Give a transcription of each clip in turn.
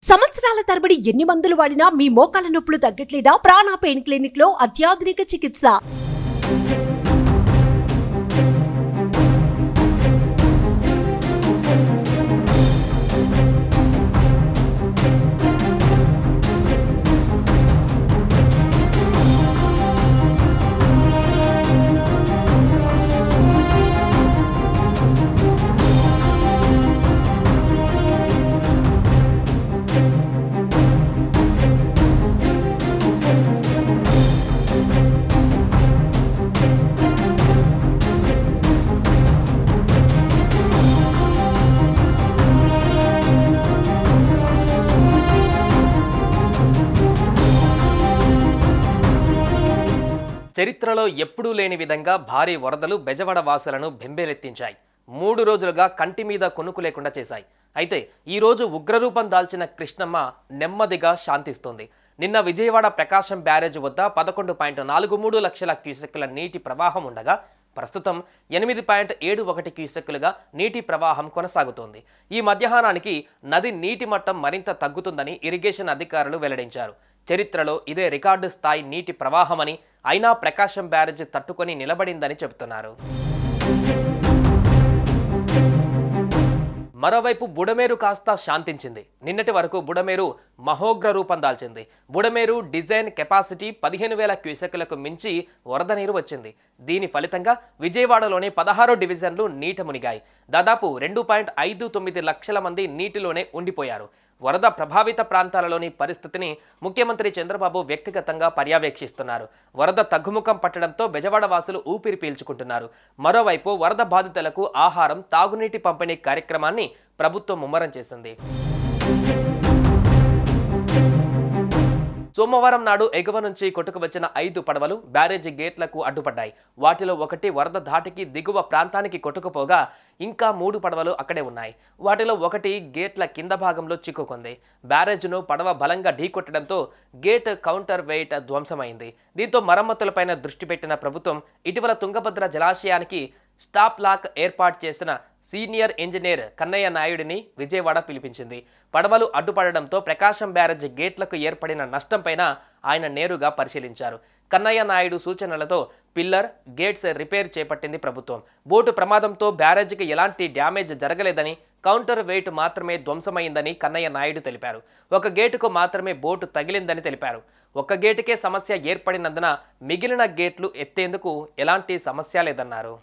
సంవత్సరాల తరబడి ఎన్ని మందులు వాడినా మీ మోకాల నొప్పులు తగ్గట్లేదా? ప్రాణ పెయిన్ క్లినిక్ లో అత్యాధునిక చికిత్స. చరిత్రలో ఎప్పుడూ లేని విధంగా భారీ వరదలు బెజవాడ వాసులను బెంబేలెత్తించాయి. 3 రోజులుగా కంటి మీద కొనుక్కు లేకుండా చేశాయి. అయితే ఈ రోజు ఉగ్రరూపం దాల్చిన కృష్ణమ్మ నెమ్మదిగా శాంతిస్తోంది. నిన్న విజయవాడ ప్రకాశం బ్యారేజ్ వద్ద 11.43 లక్షల క్యూసెక్కుల నీటి ప్రవాహం ఉండగా ప్రస్తుతం 8.71 క్యూసెక్కులుగా నీటి ప్రవాహం కొనసాగుతోంది. ఈ మధ్యాహ్నానికి నది నీటి మట్టం మరింత తగ్గుతుందని ఇరిగేషన్ అధికారులు వెల్లడించారు. చరిత్రలో ఇదే రికార్డు స్థాయి నీటి ప్రవాహమని, అయినా ప్రకాశం బ్యారేజ్ తట్టుకొని నిలబడిందని చెబుతున్నారు. మరోవైపు బుడమేరు కాస్త శాంతించింది. నిన్నటి వరకు బుడమేరు మహోగ్ర రూపం దాల్చింది. బుడమేరు డిజైన్ కెపాసిటీ 15,000 క్యూసెక్కులకు మించి వరద నీరు వచ్చింది. దీని ఫలితంగా విజయవాడలోని 16 డివిజన్లు నీట మునిగాయి. దాదాపు 2.59 లక్షల మంది నీటిలోనే ఉండిపోయారు. వరద ప్రభావిత ప్రాంతాలలోని పరిస్థితిని ముఖ్యమంత్రి చంద్రబాబు వ్యక్తిగతంగా పర్యవేక్షిస్తున్నారు. వరద తగ్గుముఖం పట్టడంతో బెజవాడ వాసులు ఊపిరి పీల్చుకుంటున్నారు. మరోవైపు వరద బాధితులకు ఆహారం, తాగునీటి పంపిణీ కార్యక్రమాన్ని ప్రభుత్వం ముమ్మరం చేసింది. సోమవారం నాడు ఎగువ నుంచి కొట్టుకు వచ్చిన 5 పడవలు బ్యారేజీ గేట్లకు అడ్డుపడ్డాయి. వాటిలో ఒకటి వరద ధాటికి దిగువ ప్రాంతానికి కొట్టుకుపోగా ఇంకా 3 పడవలు అక్కడే ఉన్నాయి. వాటిలో ఒకటి గేట్ల కింద భాగంలో చిక్కుకుంది. బ్యారేజ్ను పడవ బలంగా ఢీకొట్టడంతో గేట్ కౌంటర్ వెయిట్ ధ్వంసమైంది. దీంతో మరమ్మతులపైన దృష్టి పెట్టిన ప్రభుత్వం ఇటీవల తుంగభద్ర జలాశయానికి స్టాప్ లాక్ ఏర్పాటు చేసిన సీనియర్ ఇంజనీర్ కన్నయ్య నాయుడిని విజయవాడ పిలిపించింది. పడవలు అడ్డుపడడంతో ప్రకాశం బ్యారేజ్ గేట్లకు ఏర్పడిన నష్టంపైన ఆయన నేరుగా పరిశీలించారు. కన్నయ్య నాయుడు సూచనలతో పిల్లర్, గేట్స్ రిపేర్ చేపట్టింది ప్రభుత్వం. బోటు ప్రమాదంతో బ్యారేజ్కి ఎలాంటి డ్యామేజ్ జరగలేదని, కౌంటర్ వెయిట్ మాత్రమే ధ్వంసమైందని కన్నయ్య నాయుడు తెలిపారు. ఒక గేటుకు మాత్రమే బోటు తగిలిందని తెలిపారు. ఒక్క గేటుకే సమస్య ఏర్పడినందున మిగిలిన గేట్లు ఎత్తేందుకు ఎలాంటి సమస్య లేదన్నారు.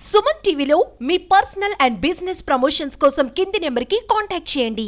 సుమన్ టీవీలో మీ పర్సనల్ అండ్ బిజినెస్ ప్రమోషన్స్ కోసం కింది నెంబర్కి కాంటాక్ట్ చేయండి.